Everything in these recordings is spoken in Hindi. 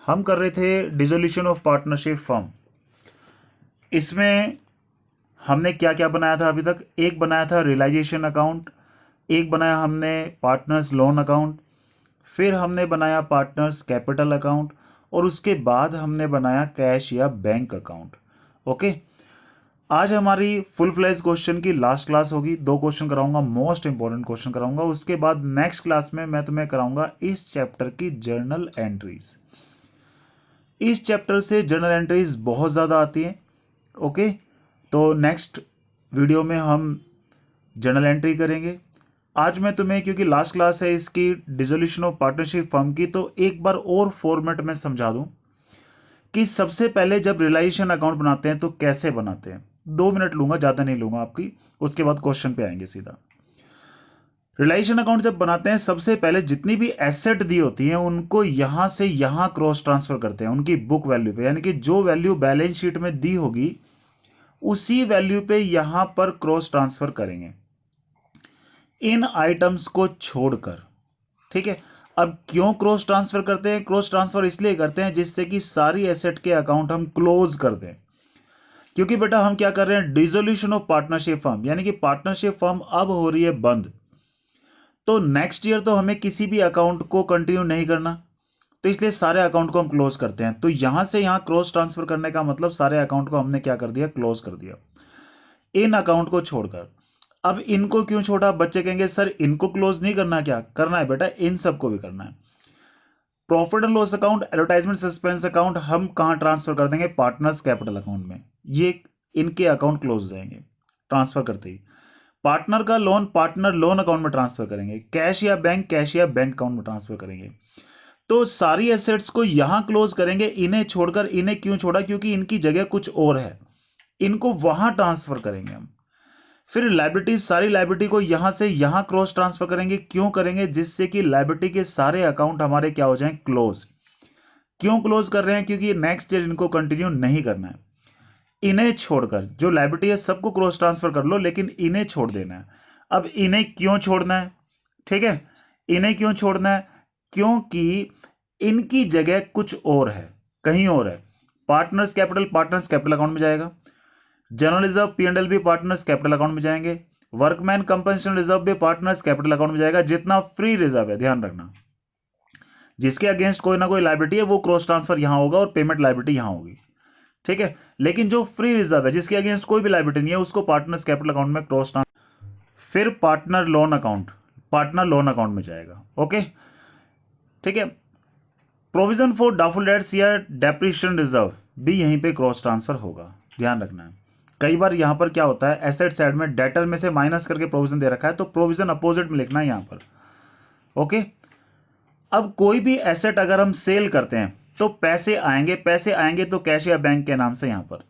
हम कर रहे थे डिसोल्यूशन ऑफ पार्टनरशिप फर्म। इसमें हमने क्या क्या बनाया था अभी तक? एक बनाया था रियलाइजेशन अकाउंट, एक बनाया हमने पार्टनर्स लोन अकाउंट, फिर हमने बनाया पार्टनर्स कैपिटल अकाउंट, और उसके बाद हमने बनाया कैश या बैंक अकाउंट। ओके, आज हमारी फुल फ्लैश क्वेश्चन की लास्ट क्लास होगी। 2 क्वेश्चन कराऊंगा, मोस्ट इंपॉर्टेंट क्वेश्चन कराऊंगा। उसके बाद नेक्स्ट क्लास में मैं तुम्हें कराऊंगा इस चैप्टर की जर्नल एंट्रीज। इस चैप्टर से जर्नल एंट्रीज बहुत ज़्यादा आती हैं। ओके, तो नेक्स्ट वीडियो में हम जर्नल एंट्री करेंगे। आज मैं तुम्हें, क्योंकि लास्ट क्लास है इसकी डिसोल्यूशन ऑफ पार्टनरशिप फर्म की, तो एक बार और फॉर्मेट में समझा दूं कि सबसे पहले जब रियलाइजेशन अकाउंट बनाते हैं तो कैसे बनाते हैं। 2 मिनट लूंगा, ज़्यादा नहीं लूंगा आपकी, उसके बाद क्वेश्चन पे आएंगे सीधा। रियलाइजेशन अकाउंट जब बनाते हैं, सबसे पहले जितनी भी एसेट दी होती हैं उनको यहां से यहां क्रॉस ट्रांसफर करते हैं उनकी बुक वैल्यू पे, यानी कि जो वैल्यू बैलेंस शीट में दी होगी उसी वैल्यू पे यहां पर क्रॉस ट्रांसफर करेंगे इन आइटम्स को छोड़कर। ठीक है, अब क्यों क्रॉस ट्रांसफर करते हैं? क्रॉस ट्रांसफर इसलिए करते हैं जिससे कि सारी एसेट के अकाउंट हम क्लोज कर दें। क्योंकि बेटा हम क्या कर रहे हैं? डिसोल्यूशन ऑफ पार्टनरशिप फर्म, यानी कि पार्टनरशिप फर्म अब हो रही है बंद। तो नेक्स्ट ईयर तो हमें किसी भी अकाउंट को कंटिन्यू नहीं करना, तो इसलिए सारे अकाउंट को हम क्लोज करते हैं। तो यहां से यहां क्रॉस ट्रांसफर करने का मतलब सारे अकाउंट को हमने क्या कर दिया? क्लोज कर दिया इन अकाउंट को छोड़कर। अब इनको क्यों छोड़ा? बच्चे कहेंगे सर इनको क्लोज नहीं करना। क्या करना है बेटा? इन सबको भी करना है। Profit and loss account, advertisement suspense account हम कहां ट्रांसफर कर देंगे? पार्टनर्स कैपिटल अकाउंट में। ये इनके अकाउंट क्लोज हो जाएंगे ट्रांसफर करते ही। पार्टनर का लोन पार्टनर लोन अकाउंट में ट्रांसफर करेंगे। कैश या बैंक कैश या बैंक अकाउंट में ट्रांसफर करेंगे। तो सारी एसेट्स को यहां क्लोज करेंगे, इन्हें छोड़कर। इन्हें क्यों छोड़ा? क्योंकि इनकी जगह कुछ और है, इनको वहां ट्रांसफर करेंगे हम। फिर लाइबिलिटी, सारी लाइबिलिटी को यहां से यहां क्रॉस ट्रांसफर करेंगे। क्यों करेंगे? जिससे कि लाइबिलिटी के सारे अकाउंट हमारे क्या हो जाएं? क्लोज। क्यों क्लोज कर रहे हैं? क्योंकि नेक्स्ट ईयर इनको कंटिन्यू नहीं करना है। इन्हें छोड़कर जो लाइबिलिटी है सबको क्रॉस ट्रांसफर कर लो, लेकिन इन्हें छोड़ देना है। अब इन्हें क्यों छोड़ना है? ठीक है, इन्हें क्यों छोड़ना है? क्योंकि इनकी जगह कुछ और है, कहीं और है। पार्टनर्स कैपिटल अकाउंट में जाएगा। जनरल रिजर्व P&L भी पार्टनर्स कैपिटल अकाउंट में जाएंगे। वर्कमैन कंपनसेशन रिजर्व भी पार्टनर्स कैपिटल अकाउंट में जाएगा। जितना फ्री रिजर्व है, ध्यान रखना, जिसके अगेंस्ट कोई ना कोई लाइबिलिटी है वो क्रॉस ट्रांसफर यहां होगा और पेमेंट लाइबिलिटी यहां होगी। ठीक है, लेकिन जो फ्री रिजर्व है, जिसके अगेंस्ट कोई भी लाइबिलिटी नहीं है, उसको पार्टनर्स कैपिटल अकाउंट में क्रॉस ट्रांसफर। फिर पार्टनर लोन अकाउंट में जाएगा। ओके, ठीक है। प्रोविजन फॉर डाउटफुल डेट्स या डेप्रिसिएशन रिजर्व भी यहीं पे क्रॉस ट्रांसफर होगा, ध्यान रखना है। कई बार यहां पर क्या होता है, एसेट साइड में डेटर में से माइनस करके प्रोविजन दे रखा है, तो प्रोविजन अपोजिट में लिखना है यहां पर। ओके, अब कोई भी एसेट अगर हम सेल करते हैं तो पैसे आएंगे तो कैश या बैंक के नाम से यहां पर।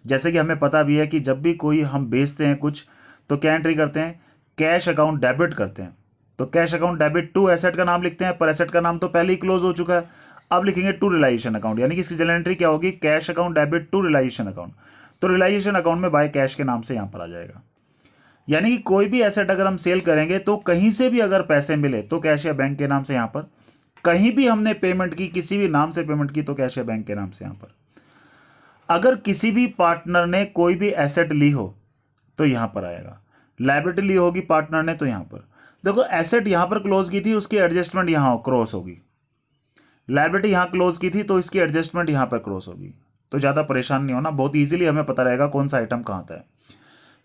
जैसे कि हमें पता भी है कि जब भी कोई हम बेचते हैं कुछ, तो क्या एंट्री करते हैं? कैश अकाउंट डेबिट करते हैं। तो cash account debit to asset का नाम लिखते हैं, पर एसेट का नाम तो पहले ही क्लोज हो चुका है। अब लिखेंगे टू रियलाइजेशन अकाउंट, यानी कि इसकी जनरल एंट्री क्या होगी? Cash account debit to realisation account. तो रियलाइजेशन अकाउंट में बाय कैश के नाम से यहां पर आ जाएगा। यानी कि कोई भी एसेट अगर हम सेल करेंगे तो कहीं से भी अगर पैसे मिले तो कैश या बैंक के नाम से यहां पर। कहीं भी हमने पेमेंट की, किसी भी नाम से पेमेंट की, तो कैश या बैंक के नाम से यहां पर। अगर किसी भी पार्टनर ने कोई भी एसेट ली हो तो यहां पर आएगा। लायबिलिटी ली होगी पार्टनर ने तो यहां पर। देखो, एसेट यहां पर क्लोज की थी, उसकी एडजस्टमेंट यहां क्रॉस होगी। लायबिलिटी यहां क्लोज की थी तो इसकी एडजस्टमेंट यहां पर क्रॉस होगी। तो ज्यादा परेशान नहीं होना, बहुत इजीली हमें पता रहेगा कौन सा आइटम कहां था।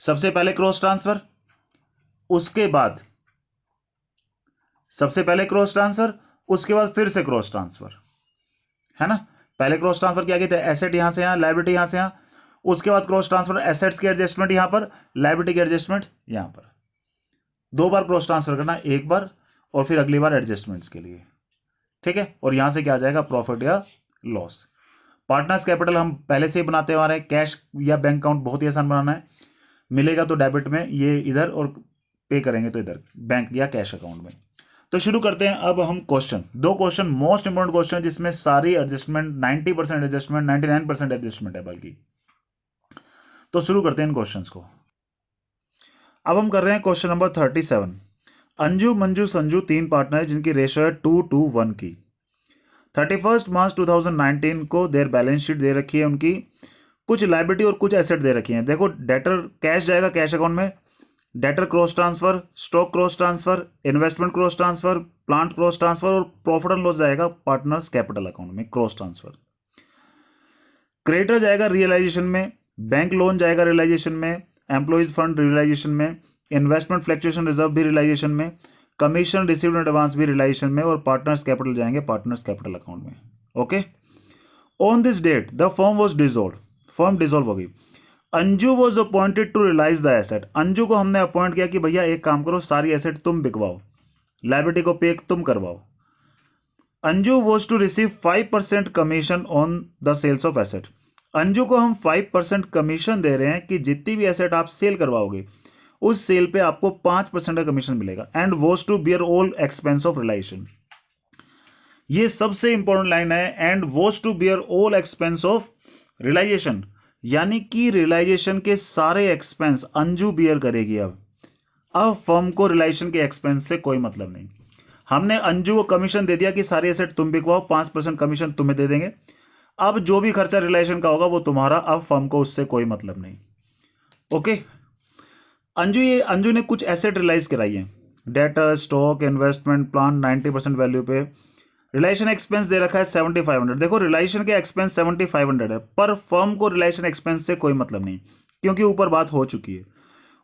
सबसे पहले क्रॉस ट्रांसफर, उसके बाद सबसे पहले क्रॉस ट्रांसफर, उसके बाद फिर से क्रॉस ट्रांसफर, है ना। पहले क्रॉस ट्रांसफर क्या कहते हैं? एसेट यहां से यहां, लायबिलिटी यहां से यहां। उसके बाद क्रॉस ट्रांसफर, एसेट्स की एडजस्टमेंट यहां पर, लायबिलिटी की एडजस्टमेंट यहां पर। 2 बार क्रॉस ट्रांसफर करना, एक बार और फिर अगली बार एडजस्टमेंट्स के लिए। ठीक है, और यहां से क्या आ जाएगा? प्रॉफिट या लॉस। पार्टनर्स कैपिटल हम पहले से ही बनाते आ रहे हैं। कैश या बैंक अकाउंट बहुत ही आसान बनाना है। मिलेगा तो डेबिट में ये इधर, और पे करेंगे तो इधर बैंक या कैश अकाउंट में। तो शुरू करते हैं अब हम question. 2 question most important question, जिसमें सारी एडजस्टमेंट 90% एडजस्टमेंट, 99% एडजस्टमेंट है बल्कि। तो शुरू करते हैं इन क्वेश्चंस को। अब हम कर रहे हैं question number 37। Anju Manju Sanju 3 partner है जिनकी रेशो है 2:1 की। 31 मार्च 2019 को देयर बैलेंस शीट दे रखी है उनकी, कुछ लाइबिलिटी और कुछ एसेट दे रखी हैं। देखो डेटर कैश जाएगा कैश अकाउंट में, debtor cross transfer, stock cross transfer, investment cross transfer, plant cross transfer और प्रॉफिट एंड लॉस जाएगा पार्टनर्स कैपिटल अकाउंट में क्रॉस ट्रांसफर। क्रेडिटर जाएगा रियलाइजेशन में, बैंक लोन जाएगा रियलाइजेशन में, एम्प्लॉइज फंड रियलाइजेशन में, इन्वेस्टमेंट फ्लक्चुएशन रिजर्व भी रियलाइजेशन में, कमीशन रिसीव्ड इन एडवांस भी रियलाइजेशन में, और पार्टनर्स कैपिटल जाएंगे पार्टनर्स कैपिटल अकाउंट में। Okay, on this date the firm was dissolve, firm dissolve होगी। Anju was appointed to realise the asset, Anju को हमने अपॉइंट किया कि भैया एक काम करो, सारी एसेट तुम बिकवाओ, लाइबिलिटी को पे तुम करवाओ। Anju was to receive 5% commission on the sales of asset, Anju को हम 5% कमीशन दे रहे हैं कि जितनी भी एसेट आप सेल करवाओगे उस सेल पे आपको 5% का कमीशन मिलेगा। And was to bear all expense of realisation, ये सबसे इंपॉर्टेंट लाइन है, and was to bear all expense of realisation, यानी कि रियलाइजेशन के सारे एक्सपेंस अंजू बियर करेगी। अब फर्म को रियलाइजेशन के एक्सपेंस से कोई मतलब नहीं, हमने अंजू को कमीशन दे दिया कि सारी एसेट तुम बिकवाओ, 5% कमीशन तुम्हें दे देंगे। अब जो भी खर्चा रियलाइजेशन का होगा वो तुम्हारा, अब फर्म को उससे कोई मतलब नहीं। ओके, अंजू ने कुछ एसेट रियलाइज कराई है, debtor, stock, investment, plan 90% value पे। रिलाइजेशन एक्सपेंस दे रखा है 7500। देखो रिलाइजेशन के एक्सपेंस 7500 है, पर फर्म को रिलाइजेशन एक्सपेंस से कोई मतलब नहीं, क्योंकि ऊपर बात हो चुकी है।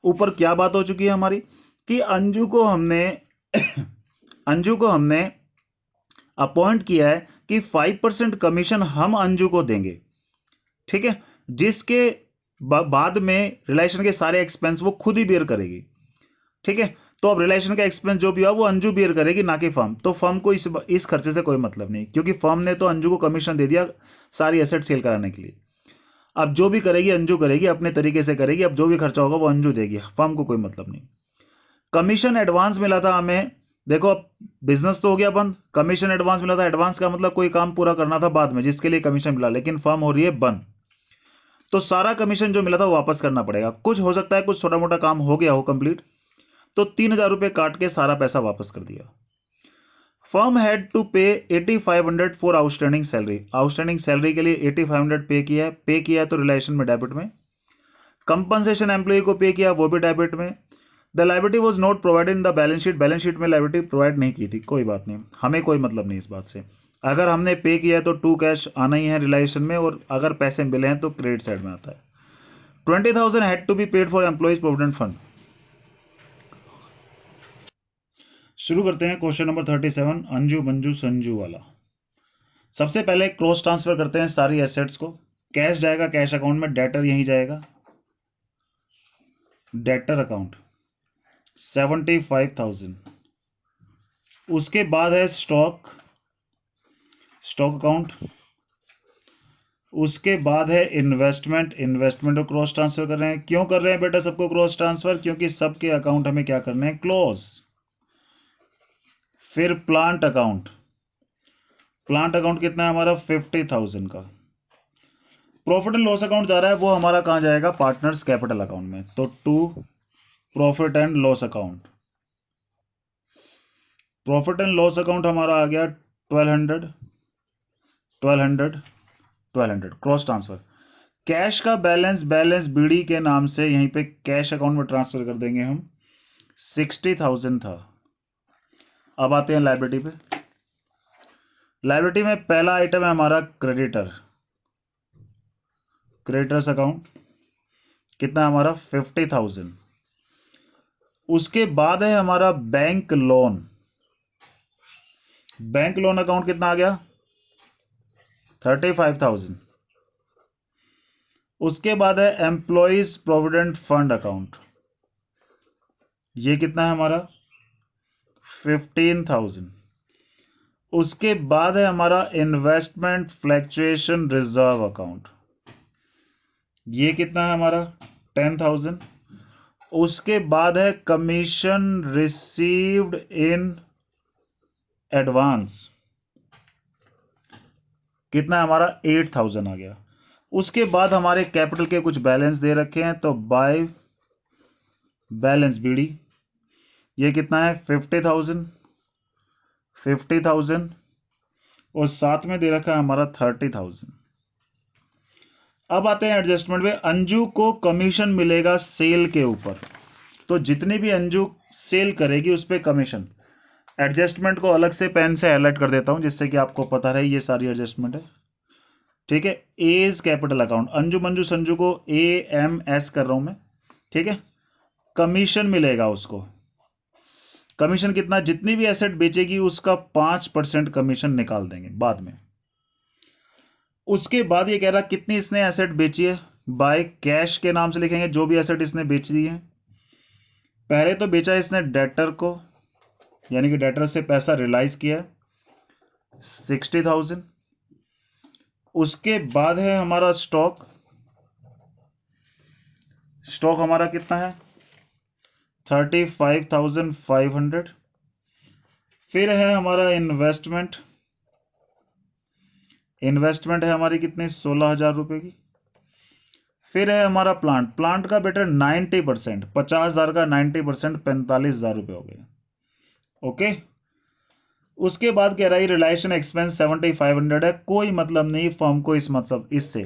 ऊपर क्या बात हो चुकी है हमारी, कि अंजू को हमने अपॉइंट किया है कि 5% कमीशन हम अंजू को देंगे, ठीक है, जिसके बाद में रिलेशन के सारे एक्सपेंस वो खुद ही बेयर करेगी, ठीक है। तो अब रिलेशन का एक्सपेंस जो भी हुआ वो अंजू बेयर करेगी, ना कि फर्म। तो फर्म को इस खर्चे से कोई मतलब नहीं, क्योंकि फर्म ने तो अंजू को कमीशन दे दिया सारी एसेट सेल कराने के लिए। अब जो भी करेगी अंजू करेगी, अपने तरीके से करेगी, अब जो भी खर्चा होगा वो अंजू देगी, फर्म को कोई मतलब नहीं। कमीशन एडवांस मिला था हमें, देखो अब बिजनेस तो हो गया बंद, कमीशन एडवांस मिला था, एडवांस का मतलब कोई काम पूरा करना था बाद में जिसके लिए कमीशन मिला, लेकिन फर्म हो रही है बंद, तो सारा कमीशन जो मिला था वो वापस करना पड़ेगा। कुछ हो सकता है कुछ छोटा मोटा काम हो गया हो कंप्लीट, तो 3000 रुपये काट के सारा पैसा वापस कर दिया। फर्म हैड टू पे 8500 for outstanding salary, outstanding salary के लिए 8500 पे किया है तो रिलेशन में डेबिट में। कंपनसेशन एम्प्लॉय को पे किया, वो भी डेबिट में। The liability was not provided in the balance sheet में लाइबिलिटी प्रोवाइड नहीं की थी, कोई बात नहीं, हमें कोई मतलब नहीं इस बात से। अगर हमने पे किया है तो टू कैश आना ही है रिलाइजेशन में, और अगर पैसे मिले हैं तो क्रेडिट साइड में आता है। 20,000 had to be paid for employees provident fund. शुरू करते हैं क्वेश्चन नंबर 37, अंजू मंजू संजू वाला। सबसे पहले क्रॉस ट्रांसफर करते हैं सारी एसेट्स को। कैश जाएगा कैश अकाउंट में, डेटर यहीं जाएगा, डेटर अकाउंट 75,000। उसके बाद है स्टॉक अकाउंट, उसके बाद है इन्वेस्टमेंट को क्रॉस ट्रांसफर कर रहे हैं। क्यों कर रहे हैं बेटा सबको क्रॉस ट्रांसफर, क्योंकि सबके अकाउंट हमें क्या करने हैं, क्लोज। फिर प्लांट अकाउंट कितना है हमारा, 50,000 का। प्रॉफिट एंड लॉस अकाउंट जा रहा है, वो हमारा कहाँ जाएगा, पार्टनर्स कैपिटल अकाउंट में, तो to profit and loss account. Profit and loss account हमारा आ गया 1200 क्रॉस ट्रांसफर। कैश का बैलेंस बीडी के नाम से यहीं पे कैश अकाउंट में ट्रांसफर कर देंगे हम, 60,000 था। अब आते हैं लाइबिलिटी पे। लाइबिलिटी में पहला आइटम है हमारा क्रेडिटर्स अकाउंट, कितना है हमारा, 50,000। उसके बाद है हमारा बैंक लोन अकाउंट, कितना आ गया, 35,000। उसके बाद है एम्प्लॉइज प्रोविडेंट फंड अकाउंट, ये कितना है हमारा, 15,000। उसके बाद है हमारा इन्वेस्टमेंट फ्लक्चुएशन रिजर्व अकाउंट, ये कितना है हमारा, 10,000। उसके बाद है कमीशन रिसीव्ड इन एडवांस, कितना है हमारा, 8,000 आ गया। उसके बाद हमारे कैपिटल के कुछ बैलेंस दे रखे हैं, तो बाय बैलेंस बीडी, ये कितना है, 50,000। और साथ में दे रखा है हमारा 30,000। अब आते हैं एडजस्टमेंट में। अंजू को कमीशन मिलेगा सेल के ऊपर, तो जितनी भी अंजू सेल करेगी उस पर कमीशन। एडजस्टमेंट को अलग से पेन से हाईलाइट कर देता हूं जिससे कि आपको पता रहे ये सारी एडजस्टमेंट है। ठीक है, as capital account, Anju Manju Sanju को AMS कर रहा हूं मैं। ठीक है, कमीशन मिलेगा उसको। कमीशन कितना, जितनी भी एसेट बेचेगी उसका 5% कमीशन निकाल देंगे बाद में। उसके बाद ये कह रहा कितनी इसने एसेट बेची है, बाय कैश के नाम से लिखेंगे जो भी एसेट इसने बेच दी है। पहले तो बेचा इसने डेटर को, यानी कि डेटर से पैसा रियलाइज किया 60,000। उसके बाद है हमारा स्टॉक। स्टॉक हमारा कितना है 35,500। फिर है हमारा इन्वेस्टमेंट। इन्वेस्टमेंट है हमारी कितनी 16,000 रुपए की। फिर है हमारा प्लांट। प्लांट का बेटर 90%, 50,000 का 90% 45,000 रुपये हो गए। ओके, उसके बाद कह रहा है रिलेशन एक्सपेंस 7,500 है। कोई मतलब नहीं फर्म को इस मतलब इससे,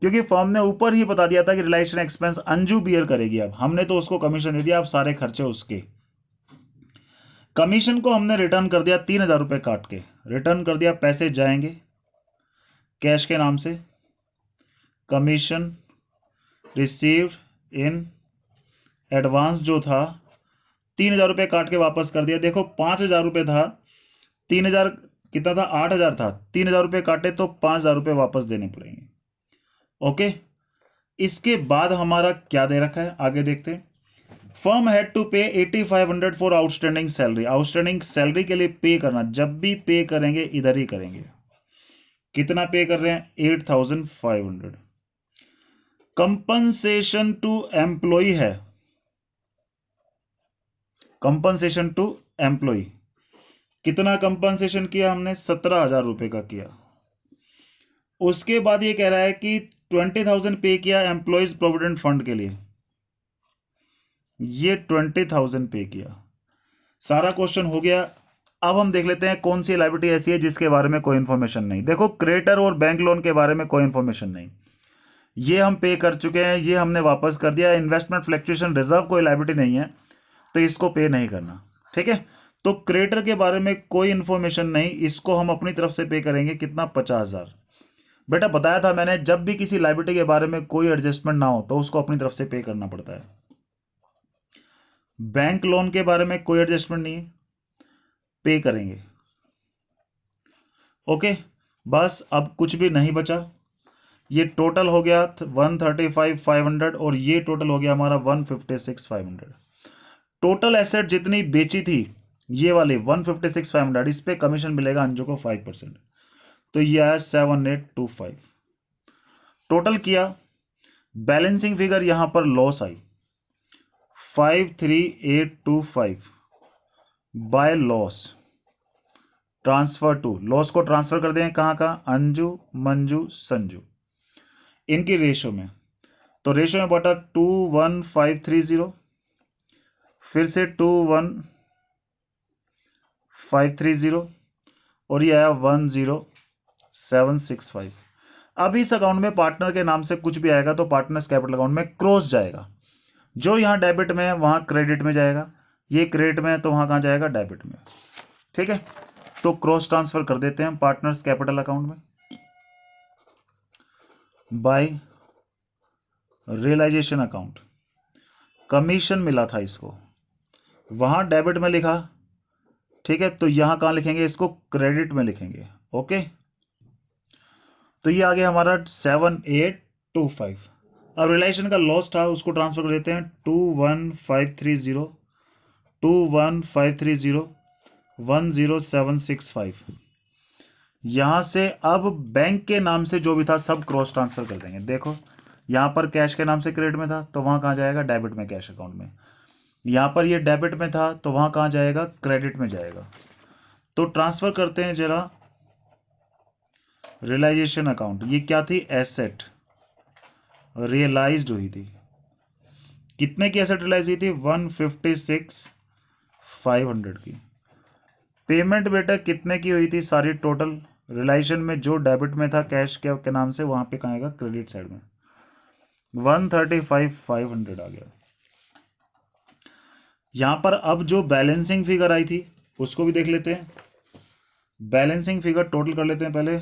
क्योंकि फर्म ने ऊपर ही बता दिया था कि रिलेशन एक्सपेंस अंजू बियर करेगी। अब हमने तो उसको कमीशन दे दिया, अब सारे खर्चे उसके। कमीशन को हमने रिटर्न कर दिया 3,000 रुपये काट के, रिटर्न कर दिया, पैसे जाएंगे कैश के नाम से। कमीशन रिसीव्ड इन एडवांस जो था 3,000 रुपये काट के वापस कर दिया। देखो 5,000 रुपये था, 3,000 कितना था 8,000 था, 3,000 रुपये काटे तो 5,000 रुपये वापस देने पड़ेंगे। ओके, इसके बाद हमारा क्या दे रखा है आगे देखते हैं। फर्म हैड टू पे 8,500 for outstanding salary. Outstanding salary के लिए पे करना, जब भी पे करेंगे इधर ही करेंगे। कितना पे कर रहे हैं 8,500। कंपनसेशन टू एम्प्लॉय है, कंपनसेशन टू एम्प्लॉय कितना कंपनसेशन किया हमने 17,000 रुपए का किया। उसके बाद ये कह रहा है कि 20,000 पे किया एम्प्लॉयज प्रोविडेंट फंड के लिए, ये 20,000 पे किया। सारा क्वेश्चन हो गया। अब हम देख लेते हैं कौन सी लायबिलिटी ऐसी है जिसके बारे में कोई इंफॉर्मेशन नहीं। देखो क्रेडिटर और बैंक लोन के बारे में कोई इंफॉर्मेशन नहीं, ये हम पे कर चुके हैं, ये हमने वापस कर दिया। इन्वेस्टमेंट फ्लक्चुएशन रिजर्व कोई लायबिलिटी नहीं है, तो इसको पे नहीं करना। ठीक है, तो क्रेडिटर के बारे में कोई इंफॉर्मेशन नहीं, इसको हम अपनी तरफ से पे करेंगे कितना 50,000। बेटा बताया था मैंने, जब भी किसी लायबिलिटी के बारे में कोई एडजस्टमेंट ना हो तो उसको अपनी तरफ से पे करना पड़ता है। बैंक लोन के बारे में कोई एडजस्टमेंट नहीं है, पे करेंगे। ओके, बस अब कुछ भी नहीं बचा। ये टोटल हो गया 135,500 और ये टोटल हो गया हमारा 156,500। टोटल एसेट जितनी बेची थी ये वाली 156,500, इस पे कमीशन मिलेगा अंजू को 5%, तो ये आया 7,825। टोटल किया, बैलेंसिंग फिगर यहां पर लॉस आई 5,3,825 by loss. Transfer to, loss को ट्रांसफर कर दें कहां का, अंजू मंजू संजू, इनकी रेशो में। तो रेशो में बटा 21530, फिर से 21530 और ये आया 10765। अब इस अकाउंट में पार्टनर के नाम से कुछ भी आएगा तो पार्टनर्स कैपिटल अकाउंट में क्रॉस जाएगा। जो यहां डेबिट में है वहां क्रेडिट में जाएगा, ये क्रेडिट में है तो वहां कहां जाएगा डेबिट में। ठीक है, तो क्रॉस ट्रांसफर कर देते हैं पार्टनर्स कैपिटल अकाउंट में बाय रियलाइजेशन अकाउंट। कमीशन मिला था इसको, वहां डेबिट में लिखा। ठीक है, तो यहां कहां लिखेंगे, इसको क्रेडिट में लिखेंगे। ओके, तो ये आ गया हमारा 7,825। अब रिलेशन का लॉस था उसको ट्रांसफर कर देते हैं 21530 21530 10765। यहां से अब बैंक के नाम से जो भी था सब क्रॉस ट्रांसफर कर देंगे। देखो यहां पर कैश के नाम से क्रेडिट में था तो वहां कहां जाएगा डेबिट में कैश अकाउंट में। यहां पर ये डेबिट में था तो वहां कहां जाएगा क्रेडिट में जाएगा। तो ट्रांसफर करते हैं जरा रियलाइजेशन अकाउंट। ये क्या थी, एसेट रियलाइज्ड हुई थी। कितने की एसेट रियलाइज हुई थी 156,500 की। पेमेंट बेटा कितने की हुई थी सारी टोटल रिलायशन में जो डेबिट में था कैश के नाम से, वहां पे कहाँ आएगा, क्रेडिट साइड में। 135,500 आ गया। यहां पर अब जो बैलेंसिंग फिगर आई थी उसको भी देख लेते हैं। बैलेंसिंग फिगर टोटल कर लेते हैं पहले।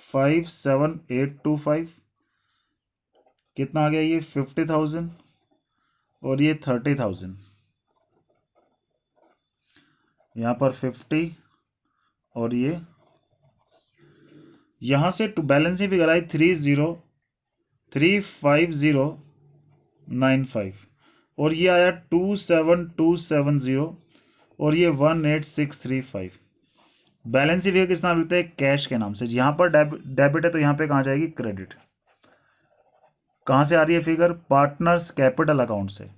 57,825 कितना आ गया, ये 50,000 और ये 30,000। यहाँ पर 50 और ये यहाँ से बैलेंसिंग फिगर आई 3,50,95 और ये आया 27,270 और ये 18,635। बैलेंसिंग फिगर किस नाम लिखते हैं, कैश के नाम से। यहाँ पर डेबिट है तो यहाँ पे कहाँ जाएगी, क्रेडिट। कहाँ से आ रही है फिगर, पार्टनर्स कैपिटल अकाउंट से।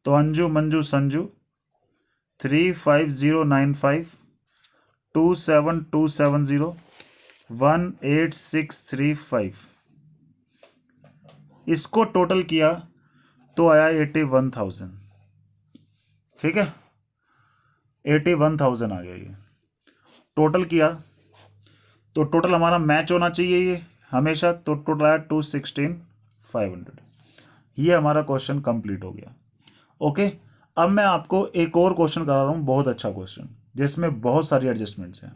तो अंजू मंजू संजू 3,50,95 27,270 18,635, इसको टोटल किया तो आया 81,000। ठीक है, 81,000 आ गया। ये टोटल किया तो टोटल हमारा मैच होना चाहिए ये हमेशा, तो टोटल आया 216,500। ये हमारा क्वेश्चन कंप्लीट हो गया। ओके, अब मैं आपको एक और क्वेश्चन करा रहा हूं, बहुत अच्छा क्वेश्चन जिसमें बहुत सारी एडजस्टमेंट्स हैं।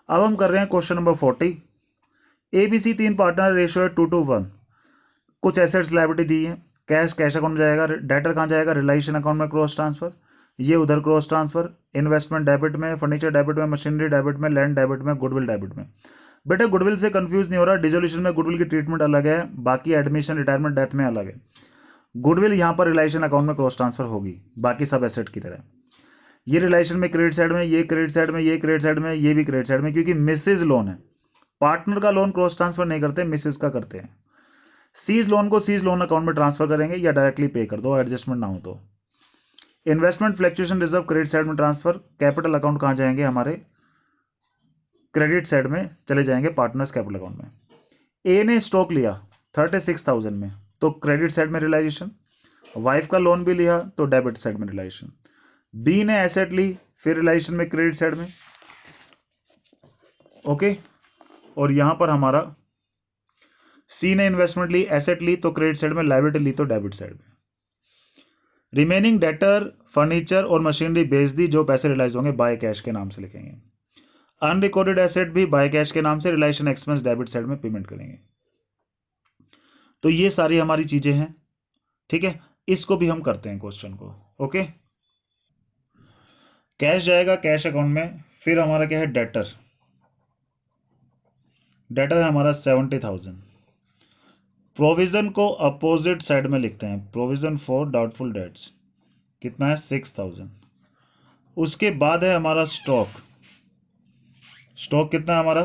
अब हम कर रहे हैं question number 40। ABC 3 partner, ratio है 2:1। कुछ एसेट्स लायबिलिटी दी है। कैश कैश अकाउंट में जाएगा, डेटर कहाँ जाएगा, रिलायशन अकाउंट में क्रॉस ट्रांसफर, ये उधर क्रॉस ट्रांसफर। इन्वेस्टमेंट डेबिट में, फर्नीचर डेबिट में, मशीनरी डेबिट में, लैंड डेबिट में, गुडविल डेबिट में। बेटा गुडविल से कंफ्यूज नहीं हो रहा, डिसोल्यूशन में गुडविल की ट्रीटमेंट अलग है, बाकी एडमिशन रिटायरमेंट डेथ में अलग है। गुडविल यहाँ पर रिलायशन अकाउंट में क्रॉस ट्रांसफर होगी, बाकी सब एसेट की तरह। ये रिलायशन में क्रेडिट साइड में, ये क्रेडिट साइड में, ये क्रेडिट साइड में, ये भी क्रेडिट साइड में, क्योंकि मिसेज लोन है। पार्टनर का लोन क्रॉस ट्रांसफर नहीं करते, मिसेज का करते हैं। सीज लोन को सीज लोन अकाउंट में ट्रांसफर करेंगे या डायरेक्टली पे कर दो, एडजस्टमेंट ना हो तो। Investment fluctuation reserve credit side में ट्रांसफर, कैपिटल अकाउंट कहाँ जाएंगे, हमारे क्रेडिट साइड में चले जाएंगे, पार्टनर्स कैपिटल अकाउंट में। ए ने स्टॉक लिया 36,000 में, तो क्रेडिट साइड में रिलाइजेशन। वाइफ का लोन भी लिया तो डेबिट साइड में रिलाइजेशन। बी ने एसेट ली, फिर रिलाइजेशन में क्रेडिट साइड में। ओके, और यहां पर हमारा सी ने इन्वेस्टमेंट ली, एसेट ली तो क्रेडिट साइड में, लायबिलिटी ली तो डेबिट साइड में। रिमेनिंग डेटर फर्नीचर और मशीनरी बेच दी, जो पैसे रिलाइज होंगे बाय कैश के नाम से लिखेंगे। अनरिकॉर्डेड एसेट भी बाय कैश के नाम से, रिलायशन एक्सपेंस डेबिट साइड में पेमेंट करेंगे। तो ये सारी हमारी चीजें हैं। ठीक है, इसको भी हम करते हैं क्वेश्चन को। ओके, कैश जाएगा कैश अकाउंट में, फिर हमारा क्या है, डेटर। डेटर है हमारा 70,000। प्रोविजन को अपोजिट साइड में लिखते हैं, प्रोविजन फॉर डाउटफुल डेट्स कितना है, 6,000। उसके बाद है हमारा स्टॉक। स्टॉक कितना है हमारा,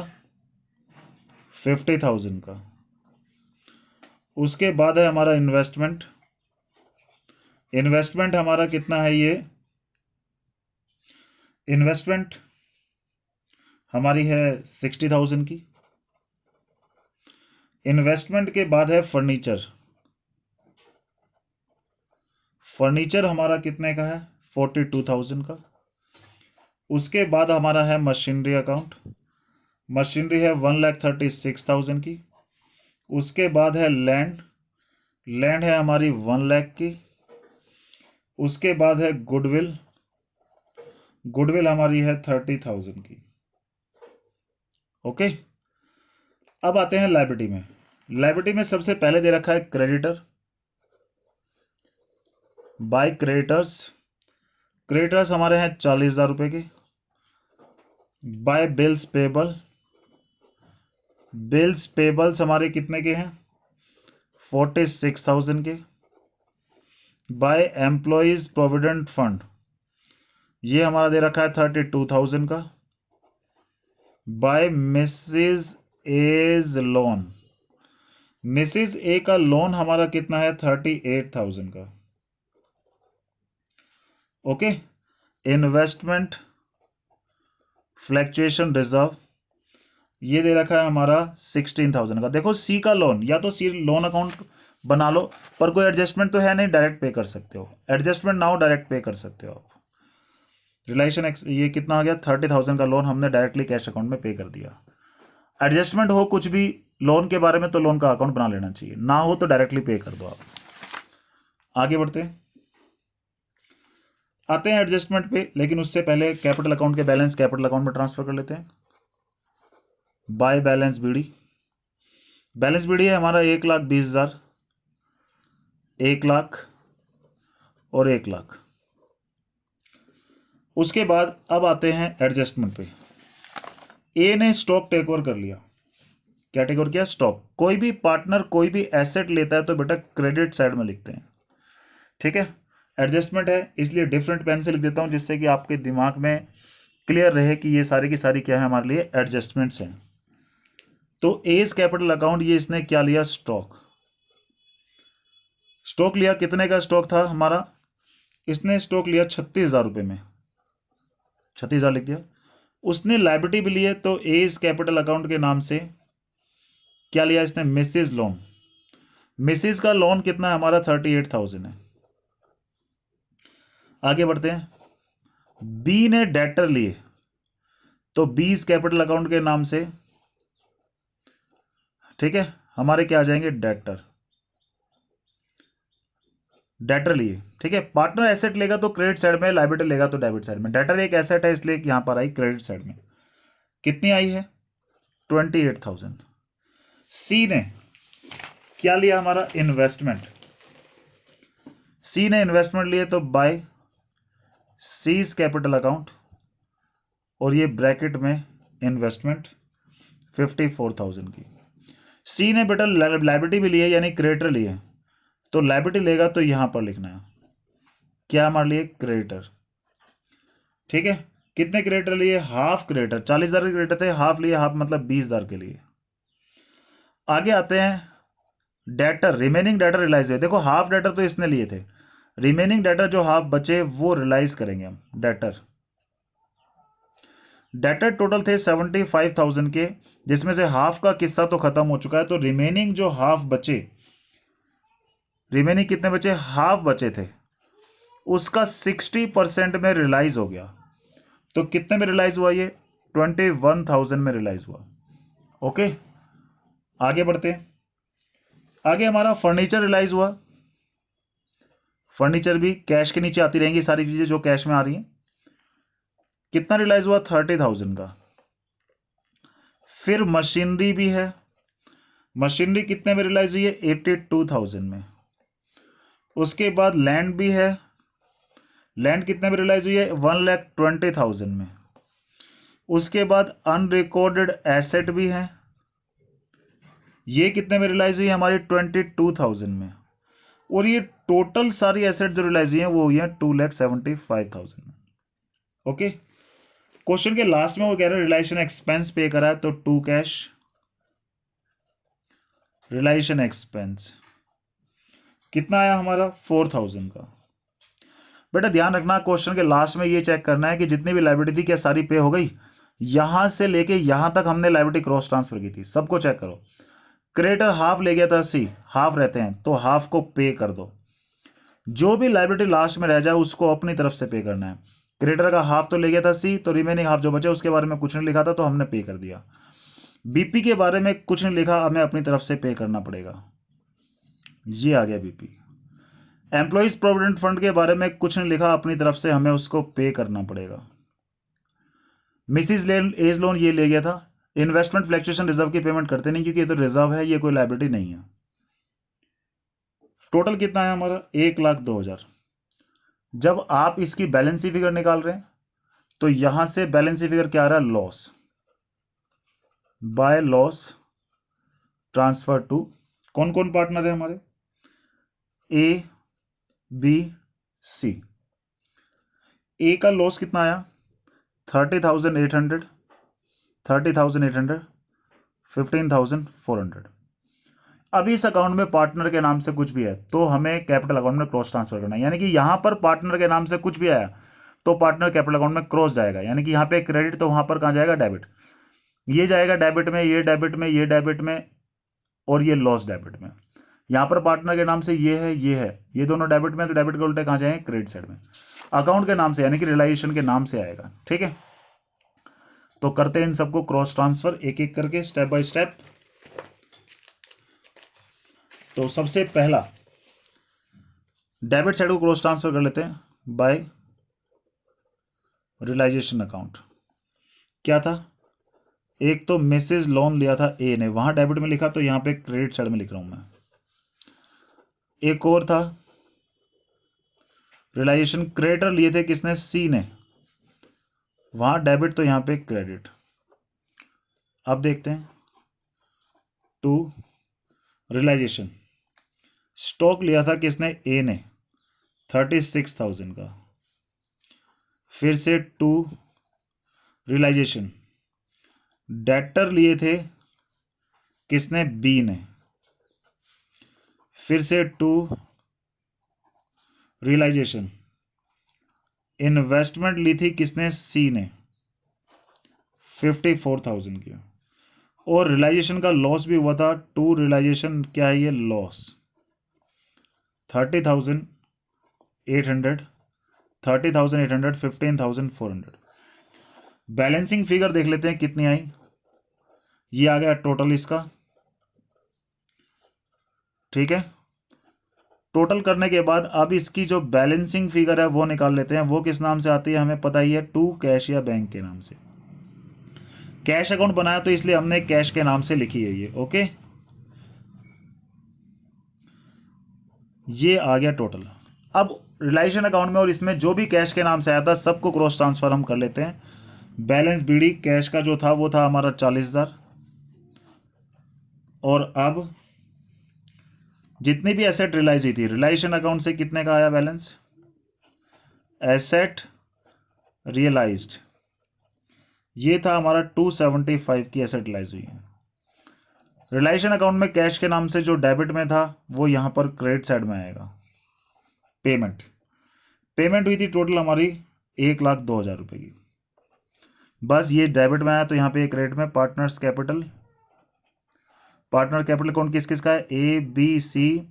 50,000 का। उसके बाद है हमारा इन्वेस्टमेंट। इन्वेस्टमेंट हमारा कितना है, ये इन्वेस्टमेंट हमारी है 60,000 की। इन्वेस्टमेंट के बाद है फर्नीचर। फर्नीचर हमारा कितने का है, 42,000 का। उसके बाद हमारा है मशीनरी अकाउंट। मशीनरी है 1,36,000 की। उसके बाद है लैंड। लैंड है हमारी 1 लाख की। उसके बाद है गुडविल। गुडविल हमारी है 30,000 की। ओके, अब आते हैं लायबिलिटी में। लायबिलिटी में सबसे पहले दे रखा है क्रेडिटर, बाय क्रेडिटर्स। क्रेडिटर्स हमारे हैं 40,000 रुपए के। By bills payable. Bills payables हमारे कितने के हैं, 46,000 के। बाय एम्प्लॉयज प्रोविडेंट फंड, ये हमारा दे रखा है 32,000 का। By Mrs A's loan, Mrs A का लोन हमारा कितना है, 38,000 का। ओके, इन्वेस्टमेंट फ्लैक्चुएशन रिजर्व, ये दे रखा है हमारा 16,000 का। देखो सी का लोन, या तो सी लोन अकाउंट बना लो, पर कोई एडजस्टमेंट तो है नहीं, डायरेक्ट पे कर सकते हो। एडजस्टमेंट ना हो, डायरेक्ट पे कर सकते हो आप। रिलाइजेशन ये कितना आ गया, 30,000 का लोन हमने डायरेक्टली कैश अकाउंट में पे कर दिया। एडजस्टमेंट हो कुछ भी लोन के बारे में तो लोन का अकाउंट बना लेना चाहिए, ना हो तो डायरेक्टली पे कर दो आप। आगे बढ़ते हैं, आते हैं एडजस्टमेंट पे, लेकिन उससे पहले कैपिटल अकाउंट के बैलेंस कैपिटल अकाउंट में ट्रांसफर कर लेते हैं। By balance BD, balance BD है हमारा 1,20,000, 1,00,000 और 1,00,000। उसके बाद अब आते हैं एडजस्टमेंट पे। ए ने स्टॉक टेक ओवर कर लिया। क्या टेक ओवर किया, स्टॉक। कोई भी पार्टनर कोई भी एसेट लेता है तो बेटा क्रेडिट साइड में लिखते हैं, ठीक है। एडजस्टमेंट है इसलिए डिफरेंट पेन से लिख देता हूं, जिससे कि आपके दिमाग में क्लियर रहे कि ये सारी की सारी क्या है हमारे लिए, एडजस्टमेंट्स हैं। तो एज कैपिटल अकाउंट, ये इसने क्या लिया, स्टॉक। स्टॉक लिया, कितने का स्टॉक था हमारा, इसने स्टॉक लिया 36,000 रुपए में, 36,000 लिख दिया। उसने लायबिलिटी भी ली है, तो एज कैपिटल अकाउंट के नाम से क्या लिया इसने, मिसेज लोन। मिसेज का लोन कितना है हमारा, 38,000 है। आगे बढ़ते हैं, बी ने डेटर लिए, तो बीस कैपिटल अकाउंट के नाम से, ठीक है, हमारे क्या आ जाएंगे, डेटर। डेटर लिए, ठीक है। पार्टनर एसेट लेगा तो क्रेडिट साइड में, लायबिलिटी लेगा तो डेबिट साइड में। डेटर एक एसेट है इसलिए यहां पर आई क्रेडिट साइड में। कितनी आई है, 28,000। सी ने क्या लिया हमारा, इन्वेस्टमेंट। सी ने इन्वेस्टमेंट लिए, तो बाय सीज कैपिटल अकाउंट, और ये ब्रैकेट में इन्वेस्टमेंट 54,000 की। सी ने बेटा लायबिलिटी भी ली है, यानी क्रेडिटर लिए, तो लायबिलिटी लेगा तो यहां पर लिखना है क्या हमारे लिए, क्रेडिटर, ठीक है। कितने क्रेडिटर लिए, हाफ क्रेडिटर, 40,000 के क्रेडिटर थे, हाफ लिए, हाफ मतलब 20,000 के लिए। आगे आते हैं डेटर, रिमेनिंग डेटर रिलाइज हुए। देखो हाफ डेटर तो इसने लिए थे, रिमेनिंग डेटर जो हाफ बचे वो रिलाइज करेंगे हम। डेटर डेटर टोटल थे 75,000 के, जिसमें से हाफ का किस्सा तो खत्म हो चुका है, तो रिमेनिंग जो हाफ बचे, रिमेनिंग कितने बचे, हाफ बचे थे, उसका 60% में रिलाइज हो गया। तो कितने में रिलाइज हुआ ये, 21,000 में रिलाइज हुआ। ओके, आगे बढ़ते हैं। आगे हमारा फर्नीचर रिलाइज हुआ। फर्नीचर भी कैश के नीचे आती रहेंगी सारी चीजें जो कैश में आ रही हैं। कितना रिलाइज हुआ, 30,000 का। फिर मशीनरी भी है, मशीनरी कितने में रिलाइज हुई है, 82,000 में। उसके बाद लैंड भी है, लैंड कितने में रिलाइज हुई है, 1,20,000 में। उसके बाद अनरिकॉर्डेड एसेट भी है, ये कितने में रिलाइज हुई है हमारी, 22,000 में। और ये टोटल सारी एसेट जो रिलाइज हुई है वो हुई है 2,75,000 में। ओके, क्वेश्चन के लास्ट में वो कह रहे हैं रिलाइजेशन एक्सपेंस पे करा है, तो टू कैश रिलाइजेशन एक्सपेंस कितना आया हमारा, 4,000 का। बेटा ध्यान रखना, क्वेश्चन के लास्ट में ये चेक करना है कि जितनी भी लायबिलिटी थी क्या सारी पे हो गई, यहां से लेके यहां तक हमने लायबिलिटी क्रॉस ट्रांसफर की थी, सबको चेक करो। क्रेडिटर हाफ ले गया था, सी हाफ रहते हैं तो हाफ को पे कर दो, जो भी लायबिलिटी लास्ट में रह जाए उसको अपनी तरफ से पे करना है। क्रेडिटर का हाफ तो ले गया था सी, तो रिमेनिंग हाफ जो बचा उसके बारे में कुछ नहीं लिखा था तो हमने पे कर दिया। बीपी के बारे में कुछ नहीं लिखा, हमें अपनी तरफ से पे करना पड़ेगा, ये आ गया बीपी। एम्प्लॉइज प्रोविडेंट फंड के बारे में कुछ नहीं लिखा, अपनी तरफ से हमें उसको पे करना पड़ेगा। मिसिस एज लोन ये ले गया था। इन्वेस्टमेंट फ्लैक्चुएशन रिजर्व की पेमेंट करते नहीं क्योंकि ये तो रिजर्व है, ये कोई लायबिलिटी नहीं है। टोटल कितना है हमारा, 1,02,000। जब आप इसकी बैलेंस शीट फिगर निकाल रहे हैं तो यहां से बैलेंस शीट फिगर क्या आ रहा है, loss by loss transfer to, कौन कौन पार्टनर है हमारे, ए बी सी। ए का लॉस कितना आया, 30,800, 30,800, 15,400। अब इस अकाउंट में पार्टनर के नाम से कुछ भी है तो हमें कैपिटल अकाउंट में क्रॉस ट्रांसफर करना है, यानी कि यहां पर पार्टनर के नाम से कुछ भी आया तो पार्टनर कैपिटल अकाउंट में क्रॉस जाएगा, यानी कि यहां पे क्रेडिट तो वहां पर कहां जाएगा, डेबिट। ये जाएगा डेबिट में, ये डेबिट में, ये डेबिट में, और ये लॉस डेबिट में। यहां पर पार्टनर के नाम से ये है, ये दोनों डेबिट में, तो डेबिट के उल्टे कहां जाएंगे, क्रेडिट साइड में। अकाउंट के नाम से, यानी कि रियलाइजेशन के नाम से आएगा। ठीक है, तो करते हैं इन सबको क्रॉस ट्रांसफर एक एक करके, स्टेप बाय स्टेप। तो सबसे पहला डेबिट साइड को क्रॉस ट्रांसफर कर लेते हैं बाय रियलाइजेशन अकाउंट। क्या था, एक तो मिसेज लोन लिया था ए ने, वहां डेबिट में लिखा, तो यहां पे क्रेडिट साइड में लिख रहा हूं मैं। एक और था रियलाइजेशन क्रेडिटर लिए थे किसने, सी ने, वहां डेबिट तो यहां पे क्रेडिट। अब देखते हैं टू रियलाइजेशन, स्टॉक लिया था किसने, ए ने, 36,000 का। फिर से टू रियलाइजेशन, डेटर लिए थे किसने, बी ने। फिर से टू रियलाइजेशन, इन्वेस्टमेंट ली थी किसने, सी ने, 54,000 की। और रियलाइजेशन का लॉस भी हुआ था, टू रियलाइजेशन क्या है ये, लॉस 30,800, 30,800, 15,400। बैलेंसिंग फिगर देख लेते हैं कितनी आई, ये आ गया टोटल इसका। ठीक है, टोटल करने के बाद अब इसकी जो बैलेंसिंग फिगर है वो निकाल लेते हैं। वो किस नाम से आती है हमें पता ही है, टू कैश या बैंक के नाम से। कैश अकाउंट बनाया तो इसलिए हमने कैश के नाम से लिखी है ये। ओके, ये आ गया टोटल। अब रियलाइजेशन अकाउंट में और इसमें जो भी कैश के नाम से आया था सबको क्रॉस ट्रांसफर हम कर लेते हैं। बैलेंस बीडी कैश का जो था वो था हमारा 40,000। और अब जितनी भी एसेट रियलाइज हुई थी रियलाइजेशन अकाउंट से, कितने का आया बैलेंस, एसेट रियलाइज्ड, ये था हमारा 275 की एसेट रियलाइज हुई है। रियलाइजेशन अकाउंट में कैश के नाम से जो डेबिट में था वो यहां पर क्रेडिट साइड में आएगा। पेमेंट, पेमेंट हुई थी टोटल हमारी 1,02,000 रुपए की। बस ये डेबिट में आया तो यहाँ पे एक क्रेडिट में। Partners capital, partner capital account किस किस का है, ए बी सी,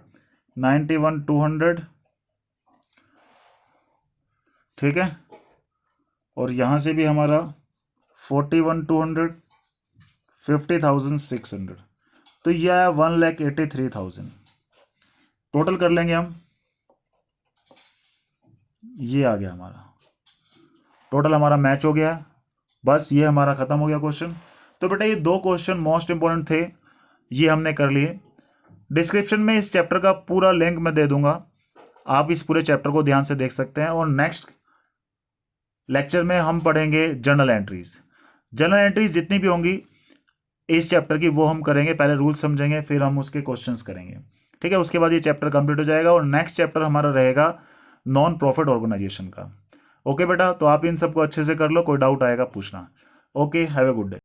91,200। ठीक है, और यहां से भी हमारा 41,200, 50,600, तो ये आया 1,83,000। टोटल कर लेंगे हम, ये आ गया हमारा टोटल, हमारा मैच हो गया है। बस ये हमारा खत्म हो गया क्वेश्चन। तो बेटा ये दो क्वेश्चन मोस्ट इंपॉर्टेंट थे, ये हमने कर लिए। डिस्क्रिप्शन में इस चैप्टर का पूरा लिंक मैं दे दूंगा, आप इस पूरे चैप्टर को ध्यान से देख सकते हैं। और नेक्स्ट लेक्चर में हम पढ़ेंगे जर्नल एंट्रीज। जर्नल एंट्रीज जितनी भी होंगी इस चैप्टर की वो हम करेंगे, पहले रूल समझेंगे फिर हम उसके क्वेश्चंस करेंगे। ठीक है, उसके बाद ये चैप्टर कंप्लीट हो जाएगा और नेक्स्ट चैप्टर हमारा रहेगा नॉन प्रॉफिट ऑर्गेनाइजेशन का। ओके बेटा, तो आप इन सबको अच्छे से कर लो, कोई डाउट आएगा पूछना। Okay, have a good day.